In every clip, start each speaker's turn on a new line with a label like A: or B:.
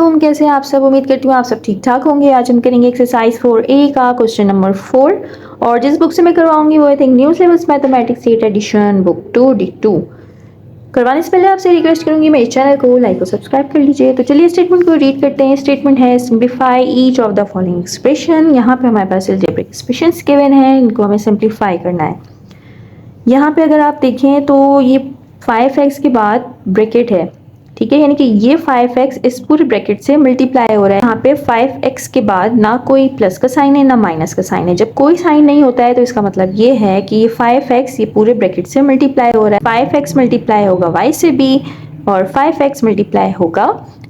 A: अस्सलामुअलैकुम, कैसे हैं आप सब। उम्मीद करती हूँ आप सब ठीक ठाक होंगे। आज हम करेंगे एक्सरसाइज 4A का क्वेश्चन नंबर 4 और जिस बुक से मैं करवाऊंगी वो है new syllabus mathematics 8 addition book 2D2। करवाने से पहले आपसे रिक्वेस्ट करूंगी मेरे चैनल को लाइक और सब्सक्राइब कर लीजिए। तो चलिए स्टेटमेंट को रीड करते हैं। स्टेटमेंट है simplify each of the following expression. यहाँ पे हमारे पास अलजेब्रिक एक्सप्रेशंस गिवन है, इनको हमें सिंप्लीफाई करना है। यहाँ पे अगर आप देखें तो ये 5x के बाद ब्रैकेट है, ठीक है, यानी कि ये 5x इस पूरे ब्रैकेट से मल्टीप्लाई हो रहा है। यहाँ पे 5x के बाद ना कोई प्लस का साइन है ना माइनस का साइन है। जब कोई साइन नहीं होता है तो इसका मतलब ये है कि ये 5x ये पूरे ब्रैकेट से मल्टीप्लाई हो रहा है। 5x मल्टीप्लाई होगा y से भी और 5x मल्टीप्लाई होगा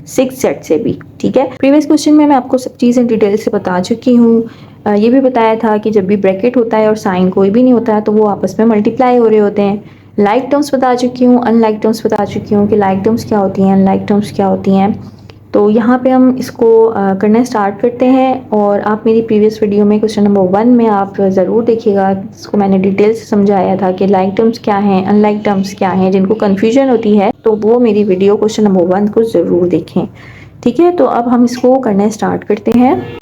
A: 6z से भी, ठीक है। प्रीवियस क्वेश्चन में मैं आपको सब चीज़ें डिटेल से बता चुकी हूँ। ये भी बताया था कि जब भी ब्रैकेट होता है और साइन कोई भी नहीं होता है तो वो आपस में मल्टीप्लाई हो रहे होते हैं। लाइक टर्म्स बता चुकी हूँ, अनलाइक टर्म्स बता चुकी हूँ कि लाइक टर्म्स क्या होती हैं, अनलाइक टर्म्स क्या होती हैं। तो यहाँ पे हम इसको करना स्टार्ट करते हैं। और आप मेरी प्रीवियस वीडियो में क्वेश्चन नंबर 1 में आप ज़रूर देखिएगा, इसको मैंने डिटेल से समझाया था कि लाइक टर्म्स क्या हैं, अनलाइक टर्म्स क्या हैं। जिनको कन्फ्यूजन होती है तो वो मेरी वीडियो क्वेश्चन नंबर 1 को ज़रूर देखें, ठीक है। तो अब हम इसको करना स्टार्ट करते हैं।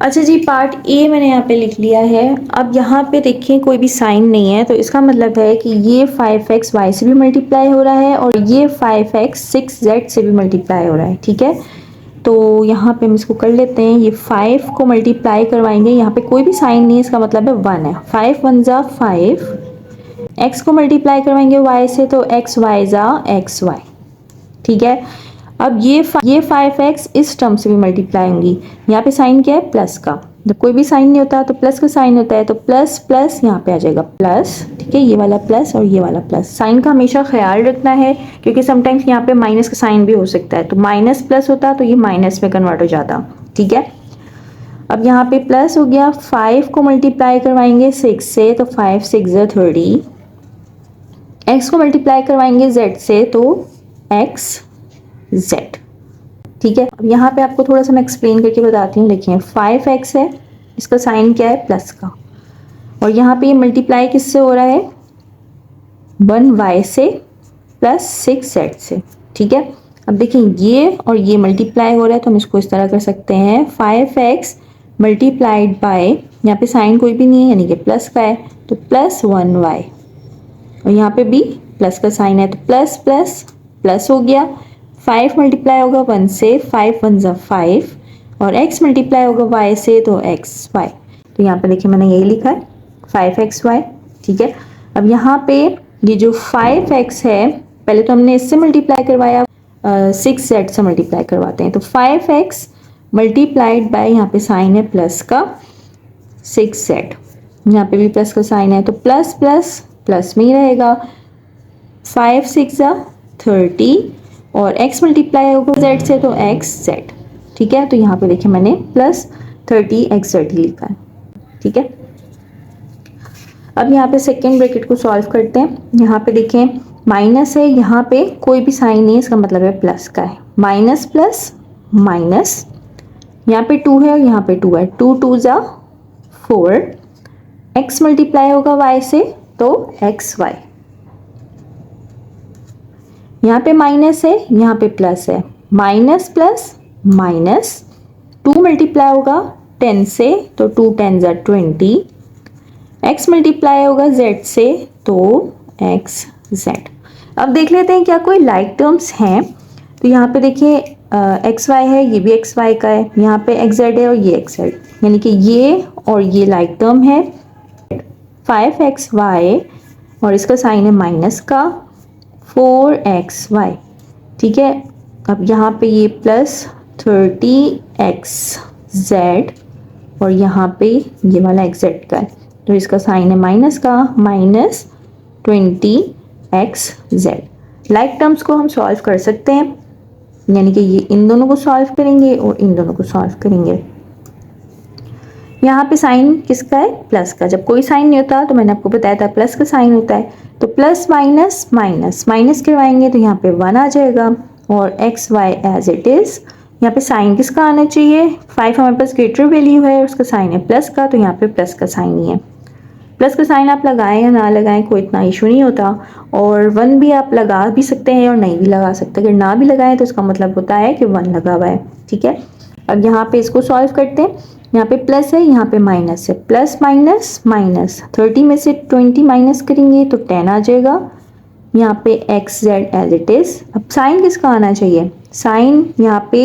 A: अच्छा जी, पार्ट ए मैंने यहाँ पे लिख लिया है। अब यहाँ पे देखें कोई भी साइन नहीं है तो इसका मतलब है कि ये 5x y से भी मल्टीप्लाई हो रहा है और ये 5x 6z से भी मल्टीप्लाई हो रहा है, ठीक है। तो यहाँ पे हम इसको कर लेते हैं। ये 5 को मल्टीप्लाई करवाएंगे, यहाँ पे कोई भी साइन नहीं है, इसका मतलब है 1 है। 5 1 जा 5, x को मल्टीप्लाई करवाएंगे y से तो x y जा x y, ठीक है। अब ये 5x इस टर्म से भी मल्टीप्लाई होंगी। यहाँ पे साइन क्या है, प्लस का। जब कोई भी साइन नहीं होता तो प्लस का साइन होता है तो प्लस प्लस यहाँ पे आ जाएगा प्लस, ठीक है। ये वाला प्लस और ये वाला प्लस। साइन का हमेशा ख्याल रखना है क्योंकि समटाइम्स यहाँ पे माइनस का साइन भी हो सकता है। तो माइनस प्लस होता तो ये माइनस में कन्वर्ट हो जाता, ठीक है। अब यहाँ पे प्लस हो गया। 5 को मल्टीप्लाई करवाएंगे 6 से तो 5 6 30। x को मल्टीप्लाई करवाएंगे z से तो x z, ठीक है। अब यहाँ पे आपको थोड़ा सा मैं एक्सप्लेन करके बताती हूँ। देखिए 5x है, इसका साइन क्या है, प्लस का। और यहाँ पे ये मल्टीप्लाई किससे हो रहा है, 1y से प्लस 6z से, ठीक है। अब देखिए ये और ये मल्टीप्लाई हो रहा है तो हम इसको इस तरह कर सकते हैं 5x मल्टीप्लाइड बाय, यहाँ पे साइन कोई भी नहीं है यानी कि प्लस का है तो प्लस 1y, और यहाँ पे भी प्लस का साइन है तो प्लस प्लस प्लस हो गया। 5 मल्टीप्लाई होगा 1 से, 5 1 जा 5 और x मल्टीप्लाई होगा y से तो x y। तो यहाँ पे देखिए मैंने यही लिखा है 5xy, ठीक है। अब यहाँ पे ये जो 5x है पहले तो हमने इससे मल्टीप्लाई करवाया, 6z से मल्टीप्लाई करवाते हैं। तो 5x मल्टीप्लाइड बाय, यहाँ पे साइन है प्लस का, 6z, यहाँ पे भी प्लस का साइन है तो प्लस प्लस प्लस में ही रहेगा। 5 6 जा 30 और x मल्टीप्लाई होगा z से तो x z, ठीक है। तो यहाँ पे देखिए मैंने प्लस 30 x z ही लिखा है, ठीक है। अब यहाँ पे सेकेंड ब्रैकेट को सॉल्व करते हैं। यहाँ पे देखें माइनस है, यहाँ पे कोई भी साइन नहीं है, इसका मतलब है प्लस का है। माइनस प्लस माइनस, यहाँ पे 2 है और यहाँ पे 2 है, 2 2 जा 4, x मल्टीप्लाई होगा y से तो एक्स वाई। यहाँ पे माइनस है, यहाँ पे प्लस है, माइनस प्लस माइनस, 2 मल्टीप्लाई होगा 10 से तो 2 10 जा 20, x मल्टीप्लाई होगा z से तो x z। अब देख लेते हैं क्या कोई लाइक टर्म्स हैं। तो यहाँ पे देखिए एक्स वाई है, ये भी एक्स वाई का है, यहाँ पे एक्स जेड है और ये एक्स जेड, यानी कि ये और ये लाइक टर्म है। 5xy और इसका साइन है माइनस का 4xy, ठीक है। अब यहाँ पे ये प्लस 30xz और यहाँ पे ये वाला xz का है तो इसका साइन है माइनस का माइनस 20xz। लाइक टर्म्स को हम सॉल्व कर सकते हैं, यानी कि ये इन दोनों को सॉल्व करेंगे और इन दोनों को सॉल्व करेंगे। यहाँ पे साइन किसका है, प्लस का। जब कोई साइन नहीं होता तो मैंने आपको बताया था प्लस का साइन होता है, तो प्लस माइनस माइनस माइनस करवाएंगे तो यहाँ पे 1 आ जाएगा और X Y as it is. यहाँ पे साइन किसका आना चाहिए, 5 हमारे पास ग्रेटर वैल्यू है, उसका साइन है प्लस का, तो यहाँ पे प्लस का साइन ही है। प्लस का साइन आप लगाएं या ना लगाएं कोई इतना इशू नहीं होता, और 1 भी आप लगा भी सकते हैं और नहीं भी लगा सकते। अगर ना भी लगाएं तो इसका मतलब होता है कि 1 लगा हुआ है, ठीक है। अब यहाँ पे इसको सॉल्व करते हैं। यहाँ पे प्लस है, यहाँ पे माइनस है, प्लस माइनस माइनस, 30 में से 20 माइनस करेंगे तो 10 आ जाएगा। यहाँ पे X Z as it is. अब साइन किसका आना चाहिए, साइन यहाँ पे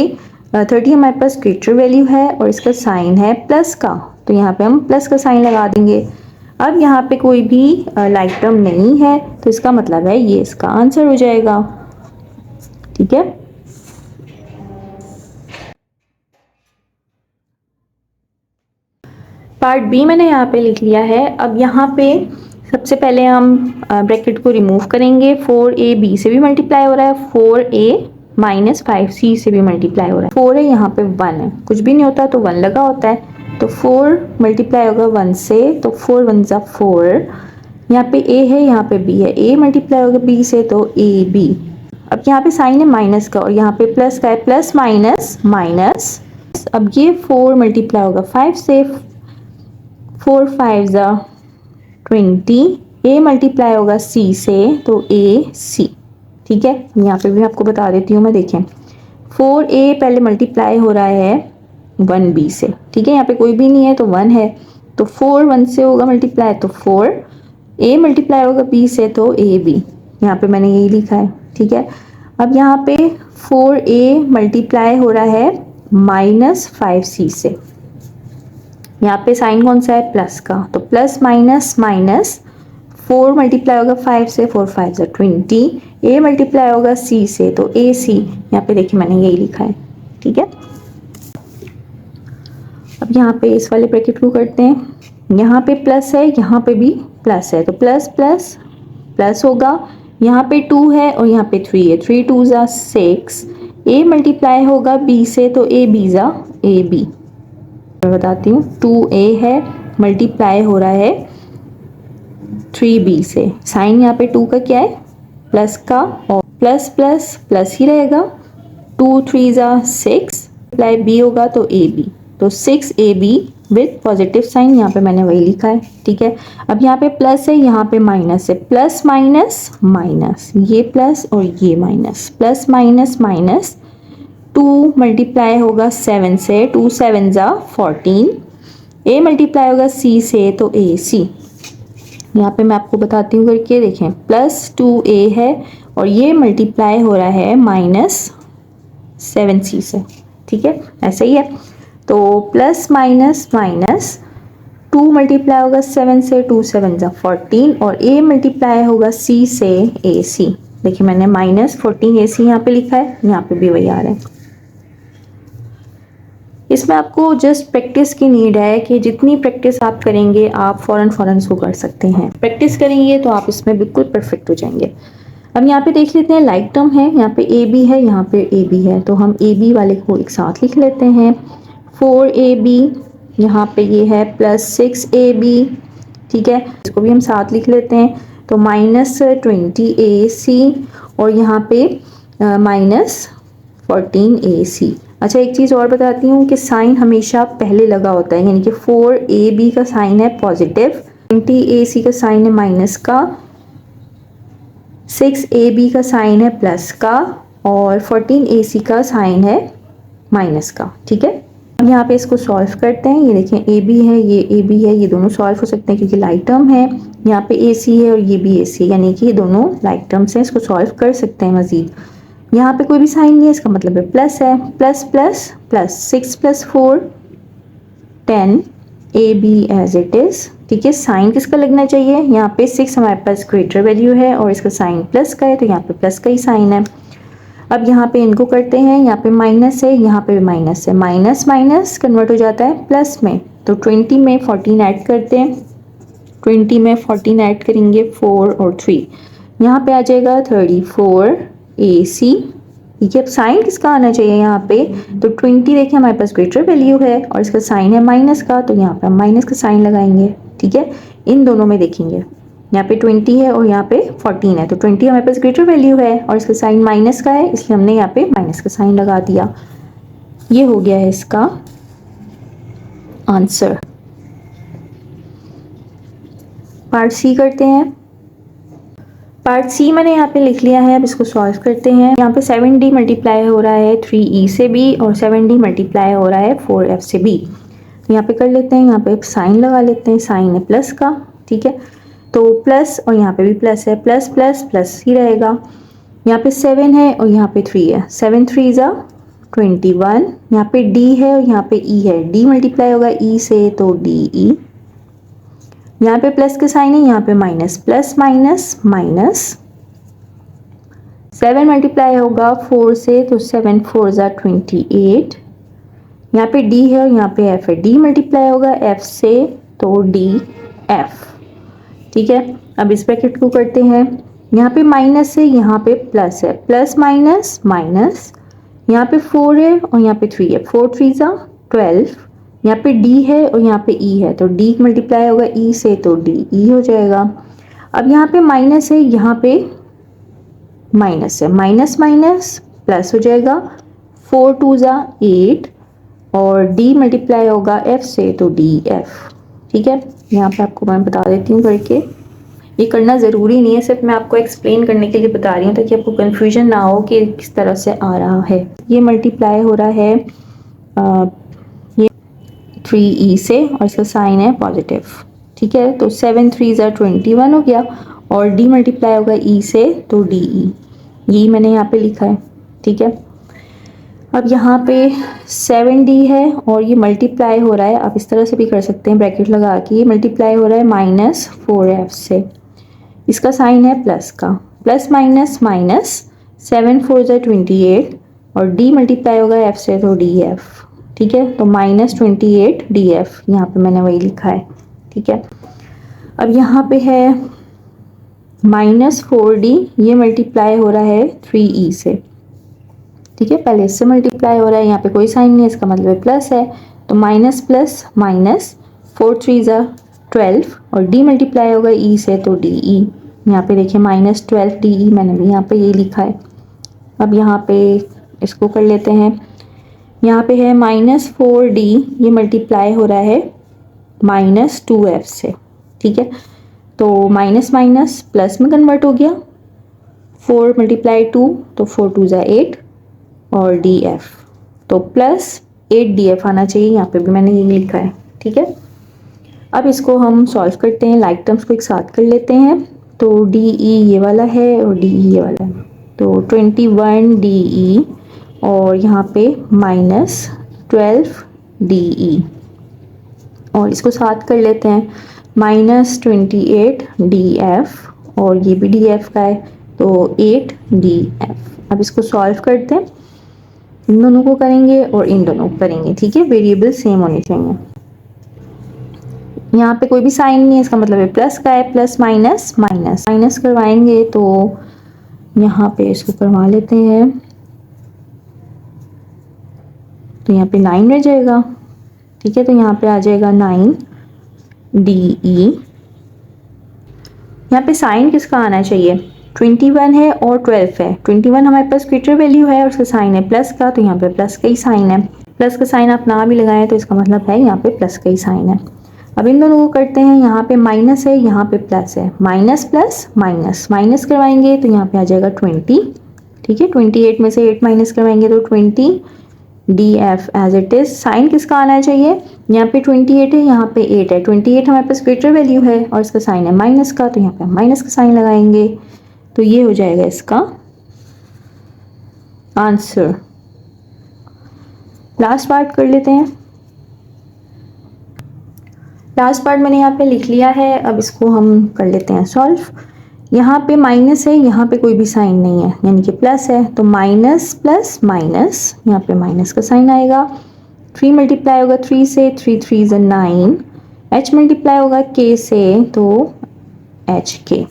A: 30 हमारे पास ग्रेटर वैल्यू है और इसका साइन है प्लस का, तो यहाँ पे हम प्लस का साइन लगा देंगे। अब यहाँ पे कोई भी लाइक टर्म नहीं है तो इसका मतलब है ये इसका आंसर हो जाएगा, ठीक है। पार्ट बी मैंने यहाँ पे लिख लिया है। अब यहाँ पे सबसे पहले हम ब्रैकेट को रिमूव करेंगे। 4ab से भी मल्टीप्लाई हो रहा है, 4a माइनस 5c से भी मल्टीप्लाई हो रहा है। 4 है, यहाँ पे 1 है, कुछ भी नहीं होता तो 1 लगा होता है, तो 4 मल्टीप्लाई होगा 1 से, तो 4 1 जा 4। यहाँ पे a है, यहाँ पे b है, a मल्टीप्लाई होगा b से तो ab। अब यहाँ पे साइन है माइनस का और यहाँ पे प्लस का है, प्लस माइनस माइनस। अब ये 4 मल्टीप्लाई होगा 5 से, 4 5 जा 20, a मल्टीप्लाई होगा c से तो a c, ठीक है। यहाँ पे भी आपको बता देती हूँ मैं, देखें 4a पहले मल्टीप्लाई हो रहा है 1b से, ठीक है। यहाँ पे कोई भी नहीं है तो 1 है, तो 4 1 से होगा मल्टीप्लाई तो 4, a मल्टीप्लाई होगा b से तो ab, यहाँ पे मैंने यही लिखा है, ठीक है। अब यहाँ पे 4a मल्टीप्लाई हो रहा है माइनस 5c से, यहाँ पे साइन कौन सा है प्लस का, तो प्लस माइनस माइनस, 4 मल्टीप्लाई होगा 5 से, 4 5 जा 20, a मल्टीप्लाई होगा c से तो a c, यहाँ पे देखिए मैंने यही लिखा है, ठीक है। अब यहाँ पे इस वाले ब्रैकेट को करते हैं। यहाँ पे प्लस है, यहाँ पे भी प्लस है, तो प्लस प्लस प्लस होगा। यहाँ पे 2 है और यहाँ पे 3 है, 3 2 जा 6, a मल्टीप्लाई होगा b से तो a b जा a b। बताती हूँ, 2a है मल्टीप्लाई हो रहा है 3b से, साइन यहाँ पे 2 का क्या है प्लस का, और प्लस प्लस प्लस ही रहेगा, 2 3 जा 6 मल्टीप्लाई b होगा तो ab, तो 6ab विद पॉजिटिव साइन, यहाँ पे मैंने वही लिखा है, ठीक है। अब यहाँ पे प्लस है, यहाँ पे माइनस है, प्लस माइनस माइनस, ये प्लस और ये minus, plus minus minus, 2 multiply होगा 7 से, 2 7 जा 14, a मल्टीप्लाई होगा c से तो a c। यहाँ पे मैं आपको बताती हूँ करके, देखें प्लस 2a है और ये मल्टीप्लाई हो रहा है माइनस 7c से, ठीक है, ऐसा ही है। तो प्लस माइनस माइनस, 2 मल्टीप्लाई होगा 7 से, 2 7 जा 14, और a मल्टीप्लाई होगा c से a c। देखिए मैंने माइनस 14 ac यहाँ पे लिखा है, यहाँ पे भी वही आ रहा है। इसमें आपको जस्ट प्रैक्टिस की नीड है कि जितनी प्रैक्टिस आप करेंगे आप फ़ौरन इसको कर सकते हैं। प्रैक्टिस करेंगे तो आप इसमें बिल्कुल परफेक्ट हो जाएंगे। अब यहाँ पे देख लेते हैं, लाइक टर्म है, यहाँ पे ए बी है, यहाँ पे ए बी है, तो हम ए बी वाले को एक साथ लिख लेते हैं। 4ab, यहाँ पे ये है प्लस 6ab, ठीक है, इसको भी हम साथ लिख लेते हैं, तो माइनस 20ac और यहाँ पे माइनस 14ac। अच्छा एक चीज़ और बताती हूँ कि साइन हमेशा पहले लगा होता है, यानी कि 4ab का साइन है पॉजिटिव, 20ac का साइन है माइनस का, 6ab का साइन है प्लस का, और 14ac का साइन है माइनस का, ठीक है। अब यहाँ पे इसको सॉल्व करते हैं। ये देखें ab है, ये ab है, ये दोनों सॉल्व हो सकते हैं क्योंकि लाइक टर्म है। यहाँ पे ac है और ये भी ac है, यानी कि ये दोनों लाइक टर्म्स हैं, इसको सॉल्व कर सकते हैं मज़ीद। यहाँ पे कोई भी साइन नहीं है, इसका मतलब है प्लस है, plus plus plus, 6 + 4 10 ab as it is, ठीक है। साइन किसका लगना चाहिए, यहाँ पे 6 हमारे पास ग्रेटर वैल्यू है और इसका साइन प्लस का है, तो यहाँ पे प्लस का ही साइन है। अब यहाँ पे इनको करते हैं, यहाँ पे माइनस है, यहाँ पे भी माइनस है, माइनस माइनस कन्वर्ट हो जाता है प्लस में, तो 20 में 14 ऐड करते हैं, 20 में 14 ऐड करेंगे 4 और 3, यहाँ पे आ जाएगा 34ac, ठीक है। अब साइन किसका आना चाहिए यहाँ पे, तो 20 देखिए हमारे पास ग्रेटर वैल्यू है और इसका साइन है माइनस का, तो यहाँ पे हम माइनस का साइन लगाएंगे, ठीक है। इन दोनों में देखेंगे, यहाँ पे 20 है और यहाँ पे 14 है, तो 20 हमारे पास ग्रेटर वैल्यू है और इसका साइन माइनस का है, इसलिए हमने यहाँ पे माइनस का साइन लगा दिया। ये हो गया है इसका आंसर। पार्ट सी करते हैं। पार्ट सी मैंने यहाँ पे लिख लिया है, अब इसको सॉल्व करते हैं। यहाँ पे 7d मल्टीप्लाई हो रहा है 3e से b और 7d मल्टीप्लाई हो रहा है 4f से b। तो यहाँ पे कर लेते हैं, यहाँ पे साइन लगा लेते हैं, साइन है प्लस का, ठीक है। तो प्लस और यहाँ पे भी प्लस है, प्लस प्लस प्लस ही रहेगा। यहाँ पे 7 है और यहाँ पे 3 है, 7 3 ज़ा 21। यहाँ पे d है और यहाँ पे e है, d मल्टीप्लाई होगा e से तो de। यहाँ पे प्लस के साइन है, यहाँ पे minus, plus minus minus. 7 multiply होगा 4 से तो 7 4 ज़ा 28। यहाँ पे d है और यहाँ पे f है, d मल्टीप्लाई होगा f से तो df, ठीक है। अब इस ब्रैकेट को करते हैं, यहाँ पे माइनस है, यहाँ पे प्लस है, प्लस माइनस माइनस। यहाँ पे 4 है और यहाँ पे 3 है, 4 3 ज़ा 12। यहाँ पे d है और यहाँ पे e है, तो d मल्टीप्लाई होगा e से तो de हो जाएगा। अब यहाँ पे माइनस है, यहाँ पे माइनस है, माइनस माइनस प्लस हो जाएगा, 4 2 ज़ा 8 और d मल्टीप्लाई होगा f से तो df, ठीक है। यहाँ पे आपको मैं बता देती हूँ करके, ये करना ज़रूरी नहीं है, सिर्फ मैं आपको एक्सप्लेन करने के लिए बता रही हूँ ताकि आपको कन्फ्यूजन ना हो कि किस तरह से आ रहा है। ये मल्टीप्लाई हो रहा है ये 3e से और इसका साइन है पॉजिटिव, ठीक है। तो 7 3 ज़ा 21 हो गया और d मल्टीप्लाई होगा e से तो de, ये मैंने यहाँ पे लिखा है, ठीक है। अब यहाँ पे 7d है और ये मल्टीप्लाई हो रहा है, आप इस तरह से भी कर सकते हैं ब्रैकेट लगा के, ये मल्टीप्लाई हो रहा है माइनस 4f से, इसका साइन है प्लस का, प्लस माइनस माइनस, 7 4 ज़ा 28 और d मल्टीप्लाई होगा f से तो df, ठीक है। तो माइनस 28 df, यहाँ पे मैंने वही लिखा है, ठीक है। अब यहाँ पे है माइनस 4d, ये मल्टीप्लाई हो रहा है 3e से, ठीक है। पहले इससे मल्टीप्लाई हो रहा है, यहाँ पे कोई साइन नहीं है, इसका मतलब प्लस है, तो माइनस प्लस माइनस, 4 3 ज़ा 12 और d मल्टीप्लाई होगा e से तो de। यहाँ पे देखिए माइनस 12 de, मैंने भी यहाँ पे ये लिखा है। अब यहाँ पे इसको कर लेते हैं, यहाँ पे है माइनस 4d, ये मल्टीप्लाई हो रहा है माइनस 2f से, ठीक है। तो माइनस माइनस प्लस में कन्वर्ट हो गया, 4 मल्टीप्लाई 2 तो 4 2 ज़ा 8 और df, तो प्लस 8 df आना चाहिए, यहाँ पे भी मैंने ये लिखा है, ठीक है। अब इसको हम सॉल्व करते हैं, लाइक टर्म्स को एक साथ कर लेते हैं। तो de ये वाला है और de ये वाला है, तो 21 de और यहाँ पे माइनस 12 de और इसको साथ कर लेते हैं, माइनस 28 df और ये भी df का है तो 8 df। अब इसको सॉल्व करते हैं, इन दोनों को करेंगे और इन दोनों को करेंगे, ठीक है। वेरिएबल सेम होने चाहिए, यहाँ पे कोई भी साइन नहीं है, इसका मतलब है प्लस का है, प्लस माइनस माइनस, माइनस करवाएंगे तो यहाँ पे इसको करवा लेते हैं, तो यहाँ पे 9 रह जाएगा, ठीक है। तो यहाँ पे आ जाएगा 9 de। यहाँ पे साइन किसका आना चाहिए, 21 है और 12 है, 21 हमारे पास स्क्वेटर वैल्यू है और उसका साइन है प्लस का, तो यहाँ पे प्लस का ही साइन है, प्लस का साइन आप ना भी लगाएं तो इसका मतलब है यहाँ पे प्लस का ही साइन है। अब इन दोनों को करते हैं, यहाँ पे माइनस है, यहाँ पे प्लस है, माइनस प्लस माइनस, माइनस करवाएंगे तो यहाँ पे आ जाएगा 20, ठीक है। 28 में से 8 माइनस करवाएंगे तो 20 df as it is. Sign किसका आना चाहिए, यहाँ पे 28 है, यहाँ पे 8 है, 28 हमारे पास स्क्वेटर वैल्यू है और इसका साइन है माइनस का, तो यहाँ पे माइनस का साइन लगाएंगे, तो ये हो जाएगा इसका आंसर। लास्ट पार्ट कर लेते हैं, लास्ट पार्ट मैंने यहाँ पे लिख लिया है, अब इसको हम कर लेते हैं सॉल्व। यहाँ पे माइनस है, यहाँ पे कोई भी साइन नहीं है, यानी कि प्लस है, तो माइनस प्लस माइनस, यहाँ पे माइनस का साइन आएगा, 3 मल्टीप्लाई होगा 3 से, 3 3 ज़ा 9, h मल्टीप्लाई होगा k से तो एच के,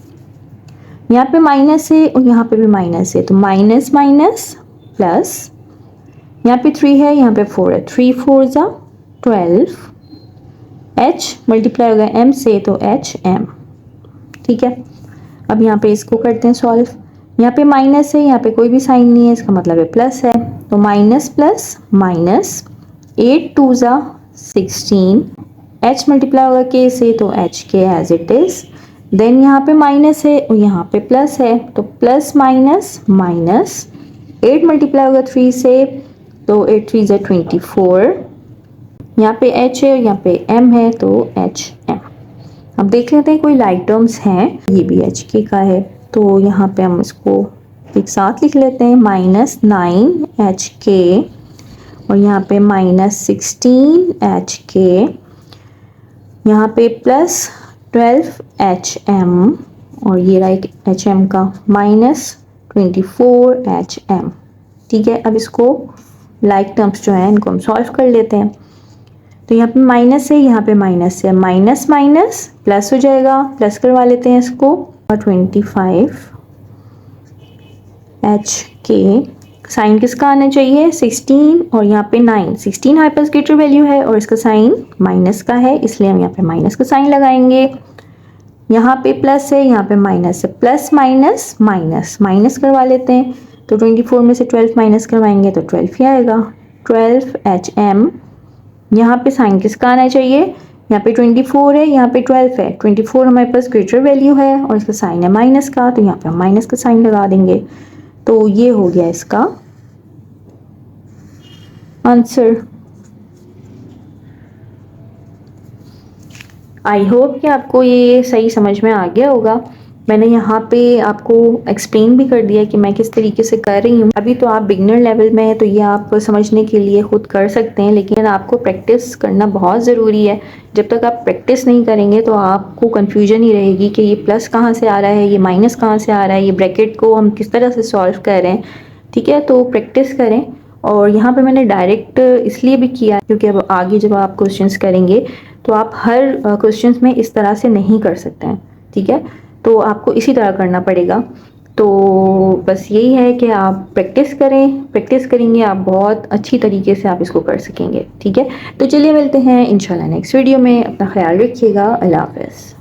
A: यहाँ पे माइनस है और यहाँ पे भी माइनस है, तो माइनस माइनस प्लस, यहाँ पे 3 है, यहाँ पे 4 है, 3 4 ज़ा 12, h मल्टीप्लाई होगा m से तो एच एम, ठीक है। अब यहाँ पे इसको करते हैं सॉल्व, यहाँ पे माइनस है, यहाँ पे कोई भी साइन नहीं है, इसका मतलब है प्लस है, तो माइनस प्लस माइनस, 8 2 ज़ा 16, h मल्टीप्लाई होगा k से तो एच के एज इट इज, देन यहाँ पे माइनस है और यहाँ पे प्लस है, तो प्लस माइनस माइनस, 8 मल्टीप्लाई होगा 3 से, तो 8 3 ज़ा 24, यहाँ पे h है और यहाँ पे m है, तो h m। अब देख लेते हैं कोई लाइक टर्म्स हैं, ये भी एच के का है, तो यहाँ पे हम इसको एक साथ लिख लेते हैं, -9 HK और यहाँ पे -16 HK, यहाँ पे +12 HM और ये रहा एक HM का -24 HM। ठीक है, अब इसको लाइक टर्म्स जो है इनको हम सॉल्व कर लेते हैं। तो यहाँ पे माइनस है, यहाँ पे माइनस है, माइनस माइनस प्लस हो जाएगा, प्लस करवा लेते हैं इसको, और 25 HK, साइन किसका आना चाहिए 16 और यहाँ पे 9, 16 हाइपरस्केटर वैल्यू है और इसका साइन माइनस का है, इसलिए हम यहाँ पे माइनस का साइन लगाएंगे। यहाँ पे प्लस है, यहाँ पे माइनस है, प्लस माइनस माइनस, माइनस करवा लेते हैं, तो 24 में से 12 माइनस करवाएंगे तो 12 ही आएगा, 12 HM। यहाँ पे साइन किसका आना चाहिए, यहाँ पे 24 है, यहाँ पे 12 है, 24 हमारे पास ग्रेटर वैल्यू है और इसका साइन है माइनस का, तो यहाँ पे हम माइनस का साइन लगा देंगे। तो ये हो गया इसका आंसर। आई होप कि आपको ये सही समझ में आ गया होगा। मैंने यहाँ पे आपको एक्सप्लेन भी कर दिया कि मैं किस तरीके से कर रही हूँ। अभी तो आप बिगनर लेवल में है, तो ये आप समझने के लिए खुद कर सकते हैं, लेकिन आपको प्रैक्टिस करना बहुत ज़रूरी है। जब तक आप प्रैक्टिस नहीं करेंगे तो आपको कन्फ्यूजन ही रहेगी कि ये प्लस कहाँ से आ रहा है, ये माइनस कहाँ से आ रहा है, ये ब्रैकेट को हम किस तरह से सॉल्व कर रहे हैं। ठीक है, तो प्रैक्टिस करें। और यहाँ पे मैंने डायरेक्ट इसलिए भी किया क्योंकि अब आगे जब आप क्वेश्चंस करेंगे तो आप हर क्वेश्चंस में इस तरह से नहीं कर सकते हैं। ठीक है, तो आपको इसी तरह करना पड़ेगा। तो बस यही है कि आप प्रैक्टिस करें, प्रैक्टिस करेंगे आप बहुत अच्छी तरीके से आप इसको कर सकेंगे। ठीक है, तो चलिए मिलते हैं इंशाल्लाह नेक्स्ट वीडियो में। अपना ख्याल रखिएगा। अल्लाह हाफ़िज़।